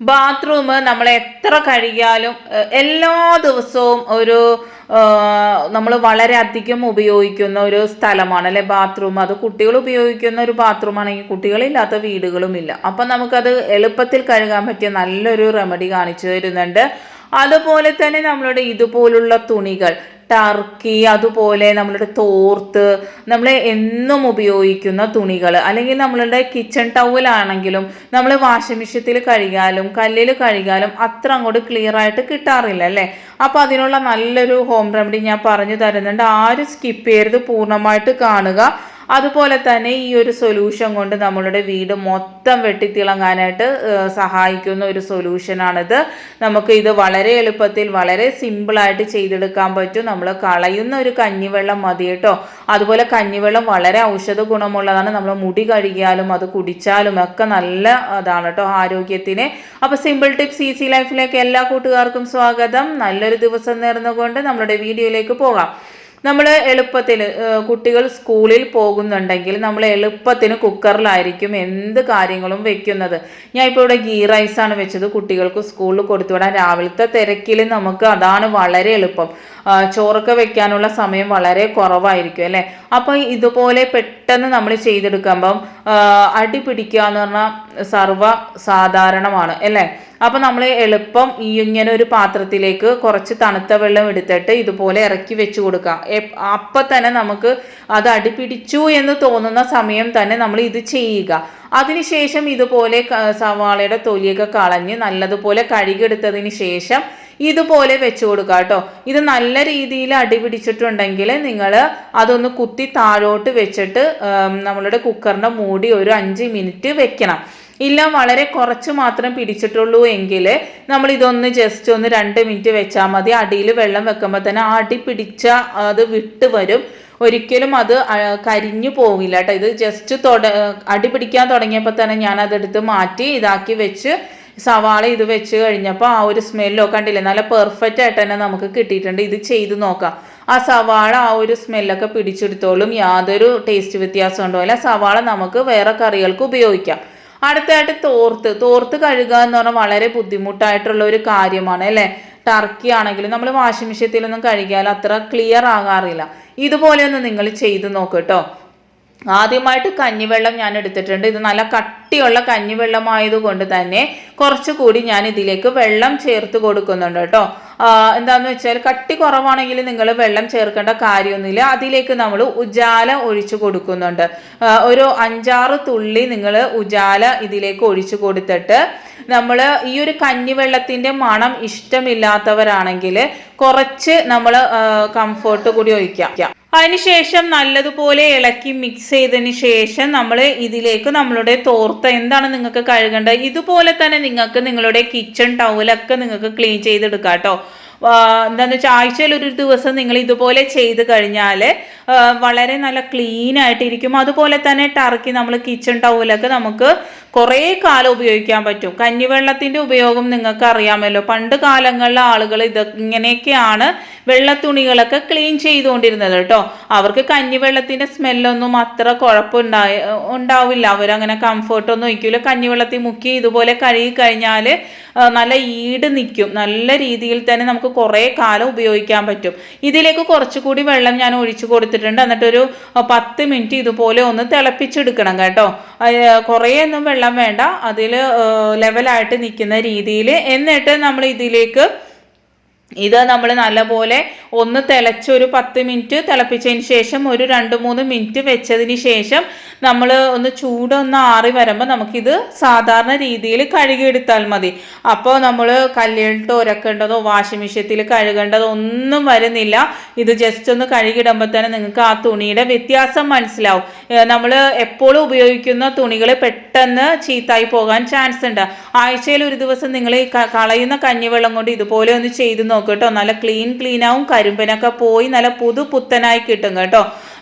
Bathroom നമ്മൾ എത്ര കഴുകിയാലും എല്ലാ ദിവസവും നമ്മൾ വളരെ അധികം ഉപയോഗിക്കുന്ന ഒരു സ്ഥലമാണ് അല്ലെ ബാത്റൂം. അത് കുട്ടികൾ ഉപയോഗിക്കുന്ന ഒരു ബാത്റൂം ആണെങ്കിൽ കുട്ടികളില്ലാത്ത വീടുകളുമില്ല. അപ്പം നമുക്കത് എളുപ്പത്തിൽ കഴുകാൻ പറ്റിയ നല്ലൊരു റെമഡി കാണിച്ചു തരുന്നുണ്ട്. അതുപോലെ തന്നെ നമ്മളുടെ ഇതുപോലുള്ള തുണികൾ, ടർക്കി, അതുപോലെ നമ്മളുടെ തോർത്ത്, നമ്മൾ എന്നും ഉപയോഗിക്കുന്ന തുണികൾ, അല്ലെങ്കിൽ നമ്മളുടെ കിച്ചൺ ടവലാണെങ്കിലും നമ്മൾ വാഷിംഗ് മെഷീനിൽ കഴുകിയാലും കല്ലിൽ കഴുകിയാലും അത്ര അങ്ങോട്ട് ക്ലിയർ ആയിട്ട് കിട്ടാറില്ല അല്ലേ. അപ്പോൾ അതിനുള്ള നല്ലൊരു ഹോം റെമഡി ഞാൻ പറഞ്ഞു തരുന്നുണ്ട്. ആരും സ്കിപ്പ് ചെയ്യരുത്, പൂർണ്ണമായിട്ട് കാണുക. അതുപോലെ തന്നെ ഈ ഒരു സൊല്യൂഷൻ കൊണ്ട് നമ്മളുടെ വീട് മൊത്തം വെട്ടിത്തിളങ്ങാനായിട്ട് സഹായിക്കുന്ന ഒരു സൊല്യൂഷനാണിത്. നമുക്ക് ഇത് വളരെ എളുപ്പത്തിൽ വളരെ സിമ്പിളായിട്ട് ചെയ്തെടുക്കാൻ പറ്റും. നമ്മൾ കളയുന്ന ഒരു കഞ്ഞിവെള്ളം മതി കേട്ടോ. അതുപോലെ കഞ്ഞിവെള്ളം വളരെ ഔഷധ ഗുണമുള്ളതാണ്. നമ്മൾ മുടി കഴുകിയാലും അത് കുടിച്ചാലും ഒക്കെ നല്ല അതാണ് കേട്ടോ ആരോഗ്യത്തിന്. അപ്പോൾ സിമ്പിൾ ടിപ്സ് ഈസി ലൈഫിലേക്ക് എല്ലാ കൂട്ടുകാർക്കും സ്വാഗതം. നല്ലൊരു ദിവസം നേർന്നുകൊണ്ട് നമ്മളുടെ വീഡിയോയിലേക്ക് പോകാം. നമ്മൾ എളുപ്പത്തിൽ കുട്ടികൾ സ്കൂളിൽ പോകുന്നുണ്ടെങ്കിൽ നമ്മൾ എളുപ്പത്തിന് കുക്കറിലായിരിക്കും എന്ത് കാര്യങ്ങളും വെക്കുന്നത്. ഞാൻ ഇപ്പോൾ ഇവിടെ ഗീ റൈസാണ് വെച്ചത്. കുട്ടികൾക്ക് സ്കൂളിൽ കൊടുത്തുവിടാൻ രാവിലത്തെ തിരക്കിൽ നമുക്ക് അതാണ് വളരെ എളുപ്പം. ചോറൊക്കെ വെക്കാനുള്ള സമയം വളരെ കുറവായിരിക്കും അല്ലേ. അപ്പോൾ ഇതുപോലെ പെട്ടെന്ന് നമ്മൾ ചെയ്തെടുക്കുമ്പം അടി പിടിക്കുക എന്ന് പറഞ്ഞാൽ സർവ്വ സാധാരണമാണ് അല്ലേ. അപ്പോൾ നമ്മൾ എളുപ്പം ഇങ്ങനെ ഒരു പാത്രത്തിലേക്ക് കുറച്ച് തണുത്ത വെള്ളം എടുത്തിട്ട് ഇതുപോലെ ഇറക്കി വെച്ച് കൊടുക്കാം. അപ്പം തന്നെ നമുക്ക് അത് അടിപിടിച്ചു എന്ന് തോന്നുന്ന സമയം തന്നെ നമ്മൾ ഇത് ചെയ്യുക. അതിനുശേഷം ഇതുപോലെ സവാളയുടെ തൊലിയൊക്കെ കളഞ്ഞ് നല്ലതുപോലെ കഴുകിയെടുത്തതിന് ശേഷം ഇതുപോലെ വെച്ച് കൊടുക്കുക കേട്ടോ. ഇത് നല്ല രീതിയിൽ അടിപിടിച്ചിട്ടുണ്ടെങ്കിൽ നിങ്ങൾ അതൊന്ന് കുത്തി താഴോട്ട് വെച്ചിട്ട് നമ്മളുടെ കുക്കറിൻ്റെ മൂടി ഒരു 5 മിനിറ്റ് വെക്കണം. ഇല്ല വളരെ കുറച്ച് മാത്രം പിടിച്ചിട്ടുള്ളൂ എങ്കിൽ നമ്മൾ ഇതൊന്ന് ജസ്റ്റ് ഒന്ന് 2 മിനിറ്റ് വെച്ചാൽ മതി. അടിയിൽ വെള്ളം വെക്കുമ്പോൾ തന്നെ അടി പിടിച്ച അത് വിട്ട് വരും. ഒരിക്കലും അത് കരിഞ്ഞു പോവില്ല കേട്ടോ. ഇത് ജസ്റ്റ് അടി പിടിക്കാൻ തുടങ്ങിയപ്പോൾ തന്നെ ഞാൻ അതെടുത്ത് മാറ്റി ഇതാക്കി വെച്ച് സവാള ഇത് വെച്ച് കഴിഞ്ഞപ്പോൾ ആ ഒരു സ്മെല്ലോ കണ്ടില്ലേ, നല്ല പെർഫെക്റ്റ് ആയിട്ട് തന്നെ നമുക്ക് കിട്ടിയിട്ടുണ്ട്. ഇത് ചെയ്ത് നോക്കാം. ആ സവാള ആ ഒരു സ്മെല്ലൊക്കെ പിടിച്ചെടുത്തോളും. യാതൊരു ടേസ്റ്റ് വ്യത്യാസം ഉണ്ടാവില്ല. സവാള നമുക്ക് വേറെ കറികൾക്ക് ഉപയോഗിക്കാം. അടുത്തായിട്ട് തോർത്ത് കഴുകുക എന്ന് പറഞ്ഞാൽ വളരെ ബുദ്ധിമുട്ടായിട്ടുള്ള ഒരു കാര്യമാണ് അല്ലേ. ടർക്കി ആണെങ്കിലും നമ്മൾ വാഷിംഗ് മെഷീനിലൊന്നും കഴുകിയാൽ അത്ര ക്ലിയർ ആകാറില്ല. ഇതുപോലെ ഒന്ന് നിങ്ങൾ ചെയ്ത് നോക്ക് കേട്ടോ. ആദ്യമായിട്ട് കഞ്ഞിവെള്ളം ഞാൻ എടുത്തിട്ടുണ്ട്. ഇത് നല്ല കട്ടിയുള്ള കഞ്ഞിവെള്ളമായതുകൊണ്ട് തന്നെ കുറച്ചുകൂടി ഞാൻ ഇതിലേക്ക് വെള്ളം ചേർത്ത് കൊടുക്കുന്നുണ്ട് കേട്ടോ. എന്താണെന്ന് വെച്ചാൽ കട്ടി കുറവാണെങ്കിൽ നിങ്ങൾ വെള്ളം ചേർക്കേണ്ട കാര്യമൊന്നുമില്ല. അതിലേക്ക് നമ്മൾ ഉജാല ഒഴിച്ചു കൊടുക്കുന്നുണ്ട്. ഒരു 5-6 തുള്ളി നിങ്ങൾ ഉജാല ഇതിലേക്ക് ഒഴിച്ചു കൊടുത്തിട്ട് നമ്മൾ ഈ ഒരു കഞ്ഞിവെള്ളത്തിൻ്റെ മണം ഇഷ്ടമില്ലാത്തവരാണെങ്കിൽ കുറച്ച് നമ്മൾ കംഫോർട്ട് കൂടി ഒഴിക്കാം. അതിനുശേഷം നല്ലതുപോലെ ഇളക്കി മിക്സ് ചെയ്തതിന് ശേഷം നമ്മൾ ഇതിലേക്ക് നമ്മളുടെ തോർത്ത് എന്താണ് നിങ്ങൾക്ക് കഴുകേണ്ടത് ഇതുപോലെ തന്നെ നിങ്ങൾക്ക് നിങ്ങളുടെ കിച്ചൺ ടവലൊക്കെ നിങ്ങൾക്ക് ക്ലീൻ ചെയ്തെടുക്കാം കേട്ടോ. എന്താണെന്ന് വെച്ചാൽ ആഴ്ചയിൽ ഒരു ദിവസം നിങ്ങൾ ഇതുപോലെ ചെയ്ത് കഴിഞ്ഞാൽ വളരെ നല്ല ക്ലീൻ ആയിട്ടിരിക്കും. അതുപോലെ തന്നെ ടർക്കി നമ്മൾ കിച്ചൺ ടവലൊക്കെ നമുക്ക് കുറേ കാലം ഉപയോഗിക്കാൻ പറ്റും. കഞ്ഞിവെള്ളത്തിൻ്റെ ഉപയോഗം നിങ്ങൾക്ക് അറിയാമല്ലോ. പണ്ട് കാലങ്ങളിലെ ആളുകൾ ഇങ്ങനെയൊക്കെയാണ് വെള്ളത്തുണികളൊക്കെ ക്ലീൻ ചെയ്തുകൊണ്ടിരുന്നത് കേട്ടോ. അവർക്ക് കഞ്ഞിവെള്ളത്തിൻ്റെ സ്മെല്ലൊന്നും അത്ര ഉണ്ടാവില്ല. അവരങ്ങനെ കംഫർട്ടൊന്നും ഒഴിക്കില്ല. കഞ്ഞിവെള്ളത്തിൽ മുക്കി ഇതുപോലെ കഴുകി കഴിഞ്ഞാൽ നല്ല ഈട് നിൽക്കും. നല്ല രീതിയിൽ തന്നെ നമുക്ക് കുറേ കാലം ഉപയോഗിക്കാൻ പറ്റും. ഇതിലേക്ക് കുറച്ചുകൂടി വെള്ളം ഞാൻ ഒഴിച്ചു കൊടുത്തിട്ടുണ്ട്. എന്നിട്ടൊരു 10 മിനിറ്റ് ഇതുപോലെ ഒന്ന് തിളപ്പിച്ചെടുക്കണം കേട്ടോ. കുറേയൊന്നും വെള്ളം വേണ്ട, അതിൽ ലെവലായിട്ട് നിൽക്കുന്ന രീതിയിൽ. എന്നിട്ട് നമ്മൾ ഇതിലേക്ക് നമ്മൾ നല്ലപോലെ ഒന്ന് തിളച്ചൊരു 10 മിനിറ്റ് തിളപ്പിച്ചതിന് ശേഷം ഒരു 2-3 മിനിറ്റ് വെച്ചതിന് ശേഷം നമ്മൾ ചൂടൊന്ന് ആറി വരുമ്പോൾ നമുക്കിത് സാധാരണ രീതിയിൽ കഴുകിയെടുത്താൽ മതി. അപ്പോൾ നമ്മൾ കല്ലിലിട്ട് ഉരക്കേണ്ടതോ വാഷിംഗ് മെഷീനിൽ കഴുകേണ്ടതോ ഒന്നും വരുന്നില്ല. ഇത് ജസ്റ്റ് ഒന്ന് കഴുകിയിടുമ്പോൾ തന്നെ നിങ്ങൾക്ക് ആ തുണിയുടെ വ്യത്യാസം മനസ്സിലാവും. നമ്മൾ എപ്പോഴും ഉപയോഗിക്കുന്ന തുണികൾ പെട്ടെന്ന് ചീത്തായി പോകാൻ ചാൻസ് ഉണ്ട്. ആഴ്ചയിൽ ഒരു ദിവസം നിങ്ങൾ ഈ കളയുന്ന കഞ്ഞിവെള്ളം കൊണ്ട് ഇതുപോലെ ഒന്ന് ചെയ്ത് നോക്കുക കേട്ടോ. നല്ല ക്ലീൻ ആവും. കരിമ്പനൊക്കെ പോയി നല്ല പുത്തനായി കിട്ടും കേട്ടോ.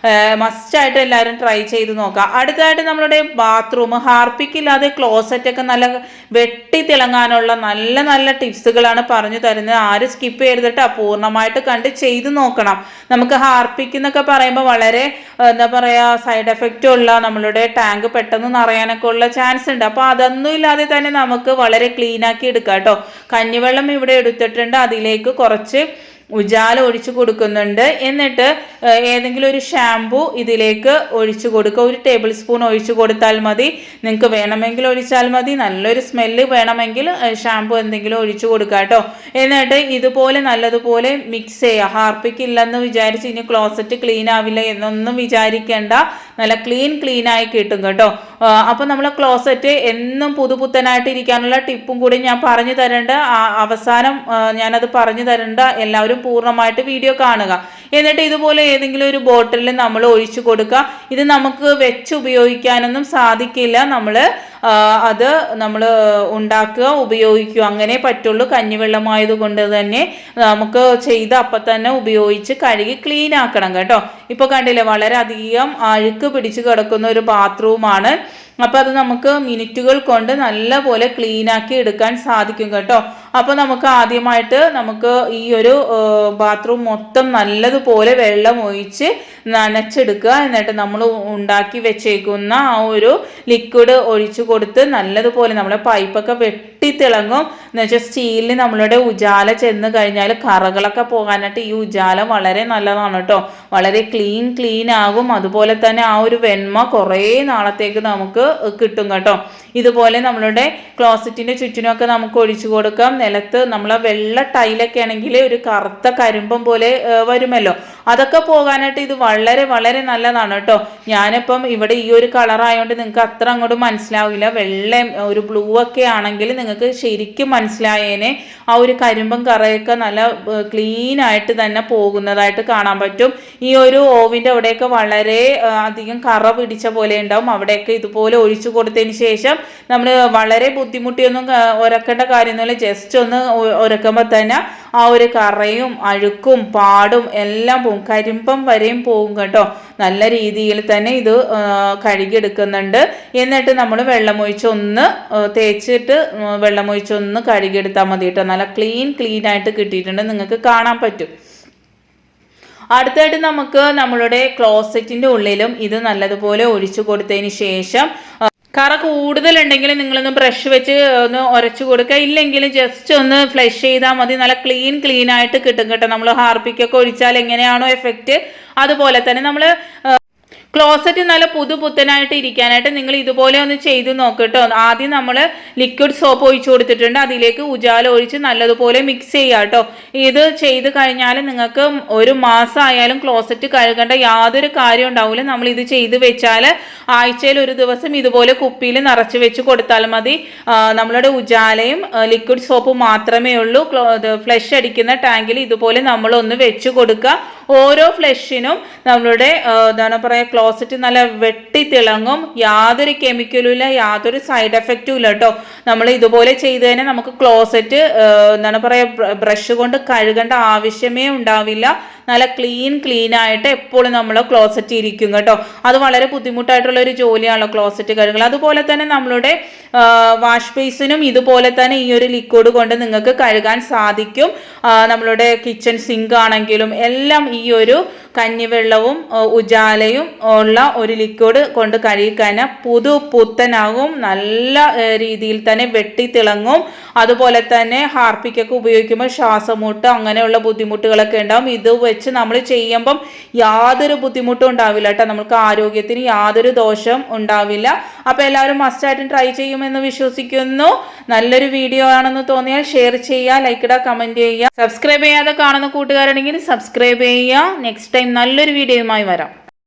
മസ്റ്റായിട്ട് എല്ലാവരും ട്രൈ ചെയ്ത് നോക്കാം. അടുത്തതായിട്ട് നമ്മളുടെ ബാത്റൂം ഹാർപ്പിക്കില്ലാതെ ക്ലോസറ്റ് ഒക്കെ നല്ല വെട്ടി തിളങ്ങാനുള്ള നല്ല നല്ല ടിപ്സുകളാണ് പറഞ്ഞു തരുന്നത്. ആരും സ്കിപ്പ് ചെയ്തിട്ട് പൂർണ്ണമായിട്ട് കണ്ട് ചെയ്ത് നോക്കണം. നമുക്ക് ഹാർപ്പിക് എന്നൊക്കെ പറയുമ്പോൾ വളരെ എന്താ പറയുക സൈഡ് എഫക്റ്റ് ഉള്ള നമ്മളുടെ ടാങ്ക് പെട്ടെന്ന് നിറയാനൊക്കെ ഉള്ള ചാൻസ് ഉണ്ട്. അപ്പോൾ അതൊന്നും ഇല്ലാതെ തന്നെ നമുക്ക് വളരെ ക്ലീൻ ആക്കി എടുക്കാം കേട്ടോ. കഞ്ഞിവെള്ളം ഇവിടെ എടുത്തിട്ടുണ്ട്, അതിലേക്ക് കുറച്ച് ഉജാല ഒഴിച്ചു കൊടുക്കുന്നുണ്ട്. എന്നിട്ട് ഏതെങ്കിലും ഒരു ഷാമ്പു ഇതിലേക്ക് ഒഴിച്ചു കൊടുക്കുക. ഒരു ടേബിൾ സ്പൂൺ ഒഴിച്ചു കൊടുത്താൽ മതി. നിങ്ങൾക്ക് വേണമെങ്കിൽ ഒഴിച്ചാൽ മതി. നല്ലൊരു സ്മെല്ല് വേണമെങ്കിൽ ഷാമ്പു എന്തെങ്കിലും ഒഴിച്ചു കൊടുക്കുക കേട്ടോ. എന്നിട്ട് ഇതുപോലെ നല്ലതുപോലെ മിക്സ് ചെയ്യുക. ഹാർപ്പിക് ഇല്ലെന്ന് വിചാരിച്ച് ഇനി ക്ലോസറ്റ് ക്ലീൻ ആവില്ല എന്നൊന്നും വിചാരിക്കേണ്ട. നല്ല ക്ലീൻ ആയി കിട്ടും കേട്ടോ. അപ്പോൾ നമ്മൾ ക്ലോസറ്റ് എന്നും പുതുപുത്തനായിട്ട് ഇരിക്കാനുള്ള ടിപ്പും കൂടി ഞാൻ പറഞ്ഞു തരേണ്ട. അവസാനം ഞാനത് പറഞ്ഞു തരേണ്ട. എല്ലാവരും പൂർണ്ണമായിട്ട് വീഡിയോ കാണുക. എന്നിട്ട് ഇതുപോലെ ഏതെങ്കിലും ഒരു ബോട്ടിലിൽ നമ്മൾ ഒഴിച്ചു കൊടുക്കുക. ഇത് നമുക്ക് വെച്ച് ഉപയോഗിക്കാനൊന്നും സാധിക്കില്ല. അത് നമ്മൾ ഉണ്ടാക്കുക, ഉപയോഗിക്കുക, അങ്ങനെ പറ്റുള്ളൂ. കഞ്ഞിവെള്ളമായത് കൊണ്ട് തന്നെ നമുക്ക് ചെയ്ത് അപ്പം തന്നെ ഉപയോഗിച്ച് കഴുകി ക്ലീൻ ആക്കണം കേട്ടോ. ഇപ്പോൾ കണ്ടില്ലേ, വളരെയധികം അഴുക്ക് പിടിച്ച് കിടക്കുന്ന ഒരു ബാത്റൂമാണ്. അപ്പോൾ അത് നമുക്ക് മിനിറ്റുകൾ കൊണ്ട് നല്ലപോലെ ക്ലീൻ ആക്കി എടുക്കാൻ സാധിക്കും കേട്ടോ. അപ്പോൾ നമുക്ക് ആദ്യമായിട്ട് ഈ ഒരു ബാത്റൂം മൊത്തം നല്ലതുപോലെ വെള്ളം ഒഴിച്ച് നനച്ചെടുക്കുക. എന്നിട്ട് നമ്മൾ ഉണ്ടാക്കി വെച്ചേക്കുന്ന ആ ഒരു ലിക്വിഡ് ഒഴിച്ചു കൊടുത്ത് നല്ലതുപോലെ നമ്മളെ പൈപ്പൊക്കെ വെട്ടിത്തിളങ്ങും. എന്ന് വെച്ചാൽ സ്റ്റീലിന് നമ്മളുടെ ഉജാല ചെന്ന് കഴിഞ്ഞാൽ കറകളൊക്കെ പോകാനായിട്ട് ഈ ഉജാല വളരെ നല്ലതാണ് കേട്ടോ. വളരെ ക്ലീൻ ആകും. അതുപോലെ തന്നെ ആ ഒരു വെണ്മ കുറേ നാളത്തേക്ക് നമുക്ക് കിട്ടും കേട്ടോ. ഇതുപോലെ നമ്മളുടെ ക്ലോസറ്റിന്റെ ചുറ്റിനൊക്കെ നമുക്ക് ഒഴിച്ചു കൊടുക്കാം. നിലത്ത് നമ്മളെ വെള്ള ടൈലൊക്കെ ആണെങ്കിൽ ഒരു കറുത്ത കരിമ്പം പോലെ വരുമല്ലോ, അതൊക്കെ പോകാനായിട്ട് ഇത് വളരെ വളരെ നല്ലതാണ് കേട്ടോ. ഞാനിപ്പം ഇവിടെ ഈ ഒരു കളറായതുകൊണ്ട് നിങ്ങൾക്ക് അത്ര അങ്ങോട്ട് മനസ്സിലാവില്ല. വെള്ള ഒരു ബ്ലൂ ഒക്കെ ആണെങ്കിൽ നിങ്ങൾക്ക് ശരിക്കും മനസ്സിലായേനെ. ആ ഒരു കരിമ്പം കറയൊക്കെ നല്ല ക്ലീൻ ആയിട്ട് തന്നെ പോകുന്നതായിട്ട് കാണാൻ പറ്റും. ഈ ഒരു ഓവിൻ്റെ അവിടെയൊക്കെ വളരെ അധികം കറ പിടിച്ച പോലെ ഉണ്ടാവും. അവിടെയൊക്കെ ഇതുപോലെ ഒഴിച്ചു കൊടുത്തതിന് ശേഷം നമ്മൾ വളരെ ബുദ്ധിമുട്ടിയൊന്നും ഉരക്കേണ്ട കാര്യമൊന്നുമില്ല. ജസ്റ്റ് ഒന്ന് ഉരക്കുമ്പോൾ തന്നെ ആ ഒരു കറയും അഴുക്കും പാടും എല്ലാം പോകും. കരിമ്പം വരെയും പോകും കേട്ടോ. നല്ല രീതിയിൽ തന്നെ ഇത് കഴുകിയെടുക്കുന്നുണ്ട്. എന്നിട്ട് നമ്മൾ വെള്ളമൊഴിച്ചൊന്ന് തേച്ചിട്ട് വെള്ളമൊഴിച്ചൊന്ന് കഴുകിയെടുത്താൽ മതി കേട്ടോ. നല്ല ക്ലീൻ ആയിട്ട് കിട്ടിയിട്ടുണ്ട്, നിങ്ങൾക്ക് കാണാൻ പറ്റും. അടുത്തായിട്ട് നമുക്ക് നമ്മളുടെ ക്ലോസറ്റിൻ്റെ ഉള്ളിലും ഇത് നല്ലതുപോലെ ഒഴിച്ചു കൊടുത്തതിന് ശേഷം കറ കൂടുതലുണ്ടെങ്കിൽ നിങ്ങളൊന്ന് ബ്രഷ് വെച്ച് ഒന്ന് ഉരച്ചു കൊടുക്കുക. ഇല്ലെങ്കിൽ ജസ്റ്റ് ഒന്ന് ഫ്ലഷ് ചെയ്താൽ മതി. നല്ല ക്ലീൻ ആയിട്ട് കിട്ടും കേട്ടോ. നമ്മൾ ഹാർപ്പിക്കൊക്കെ ഒഴിച്ചാൽ എങ്ങനെയാണോ എഫക്റ്റ്, അതുപോലെ തന്നെ നമ്മൾ ക്ലോസറ്റ് നല്ല പുതുപുത്തനായിട്ട് ഇരിക്കാനായിട്ട് നിങ്ങൾ ഇതുപോലെ ഒന്ന് ചെയ്ത് നോക്കട്ടോ. ആദ്യം നമ്മൾ ലിക്വിഡ് സോപ്പ് ഒഴിച്ചു കൊടുത്തിട്ടുണ്ട്, അതിലേക്ക് ഉജാല ഒഴിച്ച് നല്ലതുപോലെ മിക്സ് ചെയ്യുക കേട്ടോ. ഇത് ചെയ്ത് കഴിഞ്ഞാൽ നിങ്ങൾക്ക് ഒരു മാസം ആയാലും ക്ലോസറ്റ് കഴുകേണ്ട യാതൊരു കാര്യം ഉണ്ടാവില്ല. നമ്മൾ ഇത് ചെയ്ത് വെച്ചാൽ ആഴ്ചയിൽ ഒരു ദിവസം ഇതുപോലെ കുപ്പിയിൽ നിറച്ച് വെച്ച് കൊടുത്താൽ മതി. നമ്മളുടെ ഉജാലയും ലിക്വിഡ് സോപ്പും മാത്രമേ ഉള്ളൂ. ഫ്ലഷ് അടിക്കുന്ന ടാങ്കിൽ ഇതുപോലെ നമ്മളൊന്ന് വെച്ച് കൊടുക്കുക. ഓരോ ഫ്ലഷിനും നമ്മളുടെ എന്താണ് പറയുക ക്ലോസറ്റ് നല്ല വെട്ടി തിളങ്ങും. യാതൊരു കെമിക്കലും ഇല്ല, യാതൊരു സൈഡ് എഫക്റ്റും ഇല്ല കേട്ടോ. നമ്മൾ ഇതുപോലെ ചെയ്ത് തന്നെ നമുക്ക് ക്ലോസറ്റ് എന്താണ് പറയുക ബ്രഷ് കൊണ്ട് കഴുകേണ്ട ആവശ്യമേ ഉണ്ടാവില്ല. നല്ല ക്ലീൻ ആയിട്ട് എപ്പോഴും നമ്മൾ ക്ലോസറ്റ് ഇരിക്കും കേട്ടോ. അത് വളരെ ബുദ്ധിമുട്ടായിട്ടുള്ള ഒരു ജോലിയാണല്ലോ ക്ലോസറ്റ് കഴുകൽ. അതുപോലെ തന്നെ നമ്മളുടെ വാഷ് ബേസിനും ഇതുപോലെ തന്നെ ഈ ഒരു ലിക്വിഡ് കൊണ്ട് നിങ്ങൾക്ക് കഴുകാൻ സാധിക്കും. നമ്മളുടെ കിച്ചൺ സിങ്ക് ആണെങ്കിലും എല്ലാം ഈ ഒരു കഞ്ഞിവെള്ളവും ഉജാലയും ഉള്ള ഒരു ലിക്വിഡ് കൊണ്ട് കഴുകിക്കഴിഞ്ഞാൽ പുത്തനാകും. നല്ല രീതിയിൽ തന്നെ വെട്ടിത്തിളങ്ങും. അതുപോലെ തന്നെ ഹാർപ്പിക്കൊക്കെ ഉപയോഗിക്കുമ്പോൾ ശ്വാസമുട്ട് അങ്ങനെയുള്ള ബുദ്ധിമുട്ടുകളൊക്കെ ഉണ്ടാവും. ഇത് വെച്ച് നമ്മൾ ചെയ്യുമ്പം യാതൊരു ബുദ്ധിമുട്ടും ഉണ്ടാവില്ല കേട്ടോ. നമുക്ക് ആരോഗ്യത്തിന് യാതൊരു ദോഷം ഉണ്ടാവില്ല. അപ്പോൾ എല്ലാവരും മസ്റ്റായിട്ടും ട്രൈ ചെയ്യുമെന്ന് വിശ്വസിക്കുന്നു. നല്ലൊരു വീഡിയോ ആണെന്ന് തോന്നിയാൽ ഷെയർ ചെയ്യുക, ലൈക്ക് ഇടുക, കമൻറ്റ് ചെയ്യുക. സബ്സ്ക്രൈബ് ചെയ്യാതെ കാണുന്ന കൂട്ടുകാരാണെങ്കിൽ സബ്സ്ക്രൈബ് ചെയ്യുക. നെക്സ്റ്റ് ടൈം നല്ലൊരു വീഡിയോയുമായി വരാം.